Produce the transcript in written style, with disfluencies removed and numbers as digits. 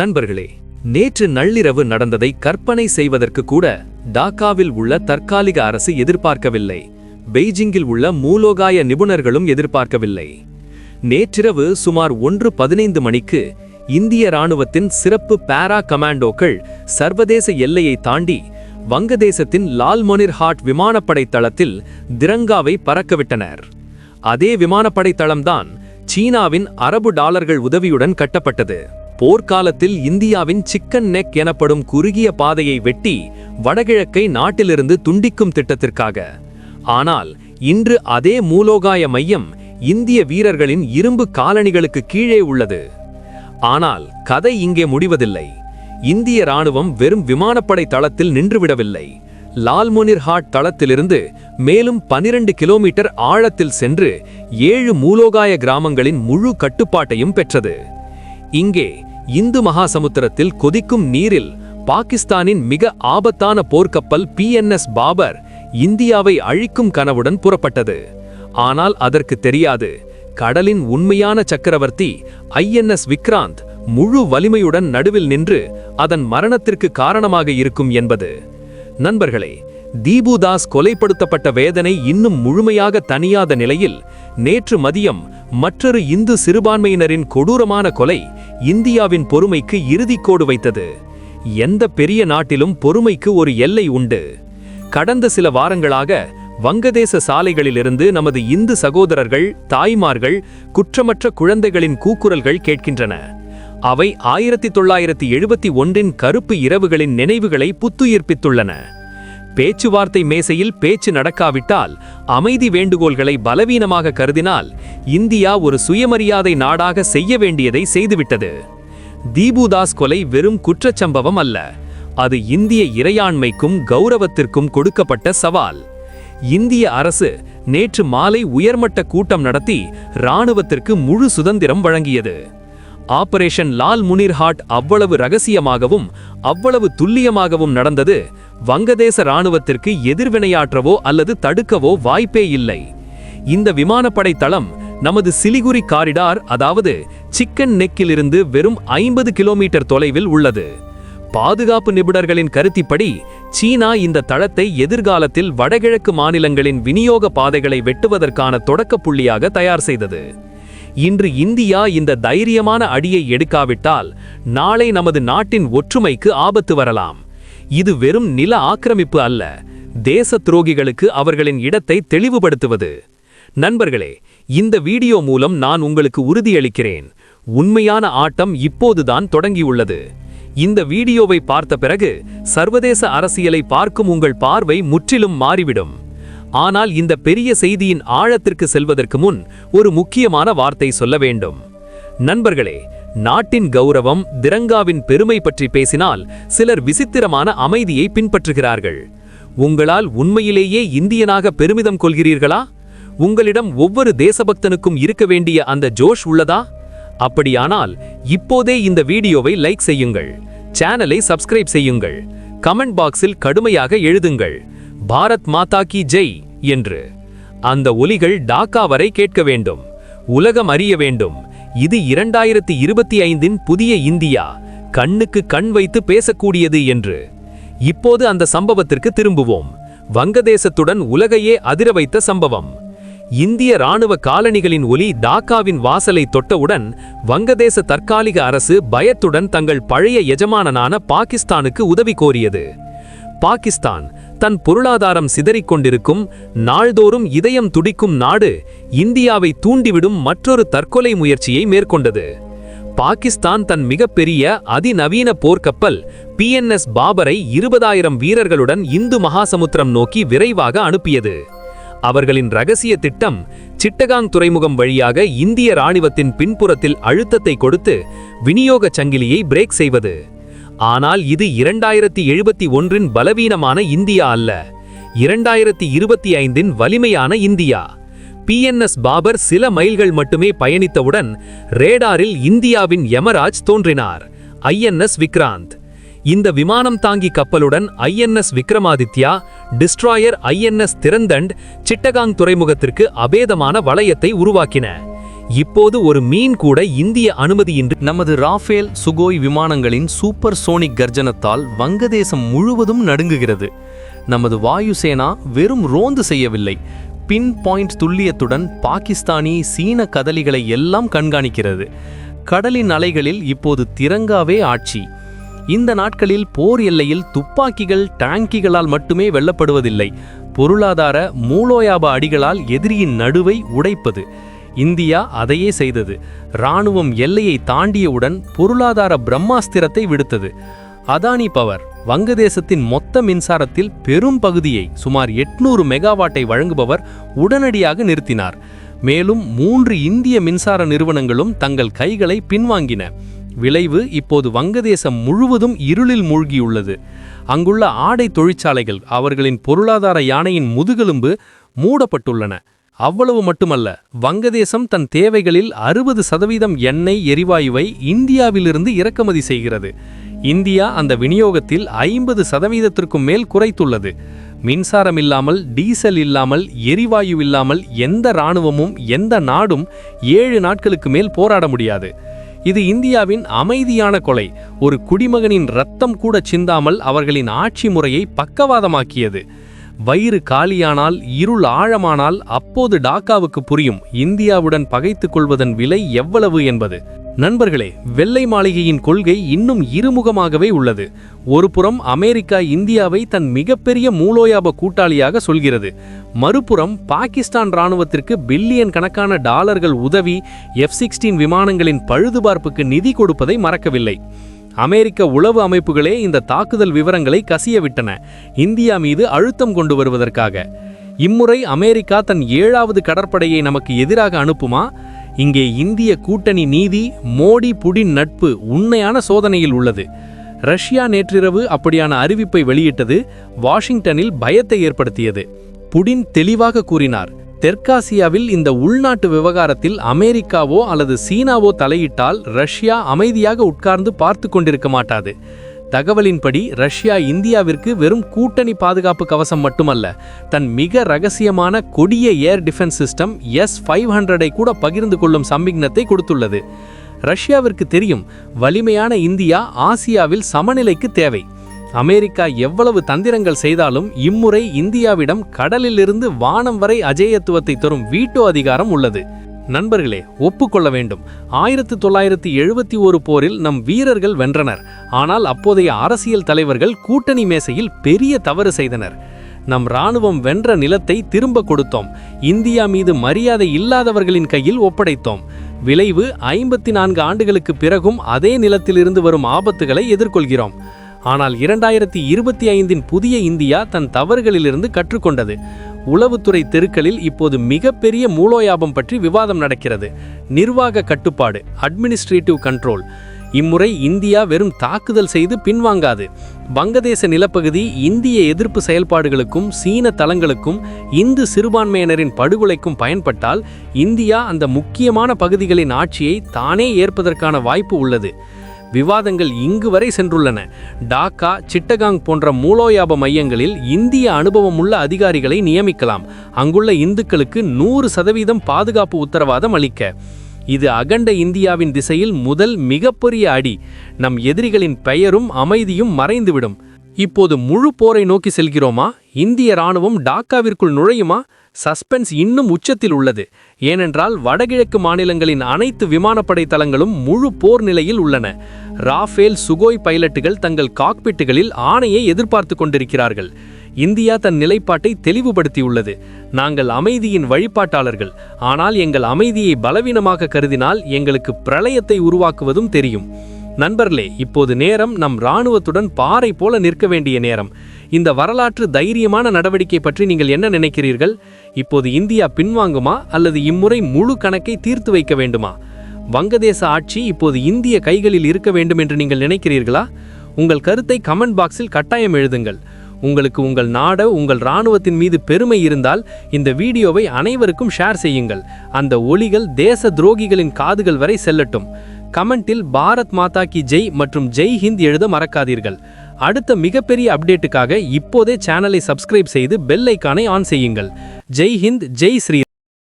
நண்பர்களே, நேற்று நள்ளிரவு நடந்ததை கற்பனை செய்வதற்கு கூட டாக்காவில் உள்ள தற்காலிக அரசு எதிர்பார்க்கவில்லை. பெய்ஜிங்கில் உள்ள மூலோகாய நிபுணர்களும் எதிர்பார்க்கவில்லை. நேற்றிரவு சுமார் 1:15 மணிக்கு இந்திய இராணுவத்தின் சிறப்பு பாரா கமாண்டோக்கள் சர்வதேச எல்லையை தாண்டி வங்கதேசத்தின் லால்மொனிர்ஹாட் விமானப்படை தளத்தில் திரங்காவை பறக்கவிட்டனர். அதே விமானப்படை தளம்தான் சீனாவின் அரபு டாலர்கள் உதவியுடன் கட்டப்பட்டது. போர்க்காலத்தில் இந்தியாவின் சிக்கன் நெக் எனப்படும் குறுகிய பாதையை வெட்டி வடகிழக்கை நாட்டிலிருந்து துண்டிக்கும் திட்டத்திற்காக. ஆனால் இன்று அதே மூலோகாய மையம் இந்திய வீரர்களின் இரும்பு காலணிகளுக்கு கீழே உள்ளது. ஆனால் கதை இங்கே முடிவதில்லை. இந்திய இராணுவம் வெறும் விமானப்படை தளத்தில் நின்றுவிடவில்லை. லால்மொனிர்ஹாட் தளத்திலிருந்து மேலும் 12 கிலோமீட்டர் ஆழத்தில் சென்று 7 மூலோகாய கிராமங்களின் முழு கட்டுப்பாட்டையும் பெற்றது. இங்கே இந்து மகாசமுத்திரத்தில் கொதிக்கும் நீரில் பாகிஸ்தானின் மிக ஆபத்தான போர்க்கப்பல் PNS பாபர் இந்தியாவை அழிக்கும் கனவுடன் புறப்பட்டது. ஆனால் அதற்கு தெரியாது, கடலின் உண்மையான சக்கரவர்த்தி INS விக்ராந்த் முழு வலிமையுடன் நடுவில் நின்று அதன் மரணத்திற்கு காரணமாக இருக்கும் என்பது. நண்பர்களே, தீபுதாஸ் கொலைப்படுத்தப்பட்ட வேதனை இன்னும் முழுமையாக தணியாத நிலையில் நேற்று மதியம் மற்றொரு இந்து சிறுபான்மையினரின் கொடூரமான கொலை இந்தியாவின் பொறுமைக்கு இறுதிக்கோடு வைத்தது. எந்த பெரிய நாட்டிலும் பொறுமைக்கு ஒரு எல்லை உண்டு. கடந்த சில வாரங்களாக வங்கதேச சாலைகளிலிருந்து நமது இந்து சகோதரர்கள், தாய்மார்கள், குற்றமற்ற குழந்தைகளின் கூக்குரல்கள் கேட்கின்றன. அவை 1971இன் கருப்பு இரவுகளின் நினைவுகளை புத்துயிர்ப்பித்துள்ளன. பேச்சுவார்த்தை மேசையில் பேச்சு நடக்காவிட்டால், அமைதி வேண்டுகோள்களை பலவீனமாக கருதினால், இந்தியா ஒரு சுயமரியாதை நாடாக செய்ய வேண்டியதை செய்துவிட்டது. தீபுதாஸ் கொலை வெறும் குற்றச்சம்பவம் அல்ல, அது இந்திய இறையாண்மைக்கும் கௌரவத்திற்கும் கொடுக்கப்பட்ட சவால். இந்திய அரசு நேற்று மாலை உயர்மட்ட கூட்டம் நடத்தி இராணுவத்திற்கு முழு சுதந்திரம் வழங்கியது. ஆபரேஷன் லால்மொனிர்ஹாட் அவ்வளவு ரகசியமாகவும் அவ்வளவு துல்லியமாகவும் நடந்தது. வங்கதேச இராணுவத்திற்கு எதிர்வினையாற்றவோ அல்லது தடுக்கவோ வாய்ப்பே இல்லை. இந்த விமானப்படை தளம் நமது சிலிகுரி காரிடார், அதாவது சிக்கன் நெக்கிலிருந்து வெறும் 50 கிலோமீட்டர் தொலைவில் உள்ளது. பாதுகாப்பு நிபுணர்களின் கருத்திப்படி சீனா இந்த தளத்தை எதிர்காலத்தில் வடகிழக்கு மாநிலங்களின் விநியோக பாதைகளை வெட்டுவதற்கான தொடக்க புள்ளியாக தயார் செய்தது. இன்று இந்தியா இந்த தைரியமான அடியை எடுக்காவிட்டால் நாளை நமது நாட்டின் ஒற்றுமைக்கு ஆபத்து வரலாம். இது வெறும் நில ஆக்கிரமிப்பு அல்ல, தேச துரோகிகளுக்கு அவர்களின் இடத்தை தெளிவுபடுத்துவது. நண்பர்களே, இந்த வீடியோ மூலம் நான் உங்களுக்கு உறுதியளிக்கிறேன், உண்மையான ஆட்டம் இப்போதுதான் தொடங்கியுள்ளது. இந்த வீடியோவை பார்த்த பிறகு சர்வதேச அரசியலை பார்க்கும் உங்கள் பார்வை முற்றிலும் மாறிவிடும். ஆனால் இந்த பெரிய செய்தியின் ஆழத்திற்கு செல்வதற்கு முன் ஒரு முக்கியமான வார்த்தை சொல்ல வேண்டும். நண்பர்களே, நாட்டின் கௌரவம், திரங்காவின் பெருமை பற்றி பேசினால் சிலர் விசித்திரமான அமைதியை பின்பற்றுகிறார்கள். உங்களால் உண்மையிலேயே இந்தியனாக பெருமிதம் கொள்கிறீர்களா? உங்களிடம் ஒவ்வொரு தேசபக்தனுக்கும் இருக்க வேண்டிய அந்த ஜோஷ் உள்ளதா? அப்படியானால் இப்போதே இந்த வீடியோவை லைக் செய்யுங்கள், சேனலை சப்ஸ்கிரைப் செய்யுங்கள், கமெண்ட் பாக்ஸில் கடுமையாக எழுதுங்கள், பாரத் மாதா கி ஜெய் என்று. அந்த ஒலிகள் டாக்கா வரை கேட்க வேண்டும், உலகம் அறிய வேண்டும். இது 2025இன் புதிய இந்தியா, கண்ணுக்கு கண் வைத்து பேசக்கூடியது என்று. இப்போது அந்த சம்பவத்திற்கு திரும்புவோம். வங்கதேசத்துடன் உலகையே அதிர வைத்த சம்பவம். இந்திய இராணுவ காலணிகளின் ஒலி டாக்காவின் வாசலை தொட்டவுடன் வங்கதேச தற்காலிக அரசு பயத்துடன் தங்கள் பழைய எஜமானனான பாகிஸ்தானுக்கு உதவி கோரியது. பாகிஸ்தான், தன் பொருளாதாரம் சிதறிக்கொண்டிருக்கும், நாள்தோறும் இதயம் துடிக்கும் நாடு, இந்தியாவை தூண்டிவிடும் மற்றொரு தற்கொலை முயற்சியை மேற்கொண்டது. பாகிஸ்தான் தன் மிகப்பெரிய அதிநவீன போர்க்கப்பல் PNS பாபரை 20,000 வீரர்களுடன் இந்து மகாசமுத்திரம் நோக்கி விரைவாக அனுப்பியது. அவர்களின் ரகசிய திட்டம் சிட்டகாங் துறைமுகம் வழியாக இந்திய இராணுவத்தின் பின்புறத்தில் அழுத்தத்தை கொடுத்து விநியோக சங்கிலியை பிரேக் செய்வது. ஆனால் இது 2071இன் பலவீனமான இந்தியா அல்ல, 2025இன் வலிமையான இந்தியா. PNS பாபர் சில மைல்கள் மட்டுமே பயணித்தவுடன் ரேடாரில் இந்தியாவின் யமராஜ் தோன்றினார், INS விக்ராந்த். இந்த விமானம் தாங்கி கப்பலுடன் INS விக்ரமாதித்யா, டிஸ்ட்ராயர் INS திரந்தண்ட் சிட்டகாங் துறைமுகத்திற்கு அபேதமான வளையத்தை உருவாக்கின. இப்போது ஒரு மீன் கூட இந்திய அனுமதியின்றி நமது ராஃபேல் சுகோய் விமானங்களின் சூப்பர் சோனிக் கர்ஜனத்தால் வங்கதேசம் முழுவதும் நடுங்குகிறது. நமது வாயுசேனா வெறும் ரோந்து செய்யவில்லை, பின் பாயிண்ட் துல்லியத்துடன் பாகிஸ்தானி சீன கதலிகளை எல்லாம் கண்காணிக்கிறது. கடலின் அலைகளில் இப்போது திரங்காவே ஆட்சி. இந்த நாட்களில் போர் எல்லையில் துப்பாக்கிகள் டாங்கிகளால் மட்டுமே வெல்லப்படுவதில்லை, பொருளாதார மூலோயாப அடிகளால் எதிரியின் நடுவை உடைப்பது. இந்தியா அதையே செய்தது. இராணுவம் எல்லையை தாண்டியவுடன் பொருளாதார பிரம்மாஸ்திரத்தை விடுத்தது. அதானி பவர் வங்கதேசத்தின் மொத்த மின்சாரத்தில் பெரும் பகுதியை, சுமார் 800 மெகாவாட்டை வழங்குபவர், உடனடியாக நிறுத்தினார். மேலும் 3 இந்திய மின்சார நிறுவனங்களும் தங்கள் கைகளை பின்வாங்கின. விளைவு இப்போது வங்கதேசம் முழுவதும் இருளில் மூழ்கியுள்ளது. அங்குள்ள ஆடை தொழிற்சாலைகள், அவர்களின் பொருளாதார யானையின் முதுகெலும்பு, மூடப்பட்டுள்ளன. அவ்வளவு மட்டுமல்ல, வங்கதேசம் தன் தேவைகளில் 60% எண்ணெய் எரிவாயுவை இந்தியாவிலிருந்து இறக்குமதி செய்கிறது. இந்தியா அந்த விநியோகத்தில் 50%க்கும் மேல் குறைத்துள்ளது. மின்சாரம் இல்லாமல், டீசல் இல்லாமல், எரிவாயு இல்லாமல் எந்த இராணுவமும் எந்த நாடும் 7 நாட்களுக்கு மேல் போராட முடியாது. இது இந்தியாவின் அமைதியான கொலை. ஒரு குடிமகனின் இரத்தம் கூட சிந்தாமல் அவர்களின் ஆட்சி முறையை பக்கவாதமாக்கியது. வயிறு காலியானால், இருள் ஆழமானால், அப்போது டாக்காவுக்கு புரியும் இந்தியாவுடன் பகைத்துக் கொள்வதன் விலை எவ்வளவு என்பது. நண்பர்களே, வெள்ளை மாளிகையின் கொள்கை இன்னும் இருமுகமாகவே உள்ளது. ஒருபுறம் அமெரிக்கா இந்தியாவை தன் மிகப்பெரிய மூலோயாப கூட்டாளியாக சொல்கிறது. மறுபுறம் பாகிஸ்தான் இராணுவத்திற்கு பில்லியன் கணக்கான டாலர்கள் உதவி, F-16 விமானங்களின் பழுதுபார்ப்புக்கு நிதி கொடுப்பதை மறக்கவில்லை. அமெரிக்க உளவு அமைப்புகளே இந்த தாக்குதல் விவரங்களை கசியவிட்டன, இந்தியா மீது அழுத்தம் கொண்டு வருவதற்காக. இம்முறை அமெரிக்கா தன் 7வது கடற்படையை நமக்கு எதிராக அனுப்புமா? இங்கே இந்திய கூட்டணி நீதி, மோடி புடின் நட்பு உண்மையான சோதனையில் உள்ளது. ரஷ்யா நேற்றிரவு அப்படியான அறிவிப்பை வெளியிட்டது, வாஷிங்டனில் பயத்தை ஏற்படுத்தியது. புடின் தெளிவாக கூறினார், தெற்காசியாவில் இந்த உள்நாட்டு விவகாரத்தில் அமெரிக்காவோ அல்லது சீனாவோ தலையிட்டால் ரஷ்யா அமைதியாக உட்கார்ந்து பார்த்து கொண்டிருக்க மாட்டாது. தகவலின்படி ரஷ்யா இந்தியாவிற்கு வெறும் கூட்டணி பாதுகாப்பு கவசம் மட்டுமல்ல, தன் மிக ரகசியமான கொடிய ஏர் டிஃபென்ஸ் சிஸ்டம் S-500 கூட பகிர்ந்து கொள்ளும் சமிக்ஞத்தை கொடுத்துள்ளது. ரஷ்யாவிற்கு தெரியும், வலிமையான இந்தியா ஆசியாவில் சமநிலைக்கு தேவை. அமெரிக்கா எவ்வளவு தந்திரங்கள் செய்தாலும் இம்முறை இந்தியாவிடம் கடலிலிருந்து வானம் வரை அஜேயத்துவத்தை தரும் வீட்டோ அதிகாரம் உள்ளது. நண்பர்களே, ஒப்புக்கொள்ள வேண்டும், 1971 போரில் நம் வீரர்கள் வென்றனர். ஆனால் அப்போதைய அரசியல் தலைவர்கள் கூட்டணி மேசையில் பெரிய தவறு செய்தனர். நம் இராணுவம் வென்ற நிலத்தை திரும்ப கொடுத்தோம், இந்தியா மீது மரியாதை இல்லாதவர்களின் கையில் ஒப்படைத்தோம். விளைவு 54 ஆண்டுகளுக்கு பிறகும் அதே நிலத்திலிருந்து வரும் ஆபத்துகளை எதிர்கொள்கிறோம். ஆனால் 2025இன் புதிய இந்தியா தன் தவறுகளிலிருந்து கற்றுக்கொண்டது. உளவுத்துறை தெருக்களில் இப்போது மிகப்பெரிய மூலோயாபம் பற்றி விவாதம் நடக்கிறது. நிர்வாக கட்டுப்பாடு, அட்மினிஸ்ட்ரேட்டிவ் கண்ட்ரோல். இம்முறை இந்தியா வெறும் தாக்குதல் செய்து பின்வாங்காது. வங்கதேச நிலப்பகுதி இந்திய எதிர்ப்பு செயல்பாடுகளுக்கும் சீன தளங்களுக்கும் இந்து சிறுபான்மையினரின் படுகொலைக்கும் பயன்பட்டால் இந்தியா அந்த முக்கியமான பகுதிகளின் ஆட்சியை தானே ஏற்பதற்கான வாய்ப்பு உள்ளது. விவாதங்கள் இங்கு வரை சென்றுள்ளன. டாக்கா, சிட்டகாங் போன்ற மூலோயாப மையங்களில் இந்திய அனுபவமுள்ள அதிகாரிகளை நியமிக்கலாம், அங்குள்ள இந்துக்களுக்கு 100% பாதுகாப்பு உத்தரவாதம் அளிக்க. இது அகண்ட இந்தியாவின் திசையில் முதல் மிகப்பெரிய அடி. நம் எதிரிகளின் பெயரும் அமைதியும் மறைந்துவிடும். இப்போது முழு போரை நோக்கி செல்கிறோமா? இந்திய இராணுவம் டாக்காவிற்குள் நுழையுமா? சஸ்பென்ஸ் இன்னும் உச்சத்தில் உள்ளது. ஏனென்றால் வடகிழக்கு மாநிலங்களின் அனைத்து விமானப்படை தளங்களும் முழு போர் நிலையில் உள்ளன. ராஃபேல் சுகோய் பைலட்டுகள் தங்கள் காக்பிட்டுகளில் ஆணையை எதிர்பார்த்து கொண்டிருக்கிறார்கள். இந்தியா தன் நிலைப்பாட்டை தெளிவுபடுத்தியுள்ளது. நாங்கள் அமைதியின் வழிபாட்டாளர்கள், ஆனால் எங்கள் அமைதியை பலவீனமாக கருதினால் எங்களுக்கு பிரளயத்தை உருவாக்குவதும் தெரியும். நண்பர்களே, இப்போது நேரம் நம் இராணுவத்துடன் பாறை போல நிற்க வேண்டிய நேரம். இந்த வரலாற்று தைரியமான நடவடிக்கை பற்றி நீங்கள் என்ன நினைக்கிறீர்கள்? இப்போது இந்தியா பின்வாங்குமா அல்லது இம்முறை முழு கணக்கை தீர்த்து வைக்க வேண்டுமா? வங்கதேச ஆட்சி இப்போது இந்திய கைகளில் இருக்க வேண்டும் என்று நீங்கள் நினைக்கிறீர்களா? உங்கள் கருத்தை கமெண்ட் பாக்ஸில் கட்டாயம் எழுதுங்கள். உங்களுக்கு உங்கள் நாடு, உங்கள் இராணுவத்தின் மீது பெருமை இருந்தால் இந்த வீடியோவை அனைவருக்கும் ஷேர் செய்யுங்கள். அந்த ஒலிகள் தேச துரோகிகளின் காதுகள் வரை செல்லட்டும். கமெண்டில் பாரத் மாதா கி ஜெய் மற்றும் ஜெய் ஹிந்த் எழுத மறக்காதீர்கள். அடுத்த மிகப்பெரிய அப்டேட்டுக்காக இப்போதே சேனலை சப்ஸ்கிரைப் செய்து பெல் ஐகானை ஆன் செய்யுங்கள். ஜெய் ஹிந்த், ஜெய் ஸ்ரீ.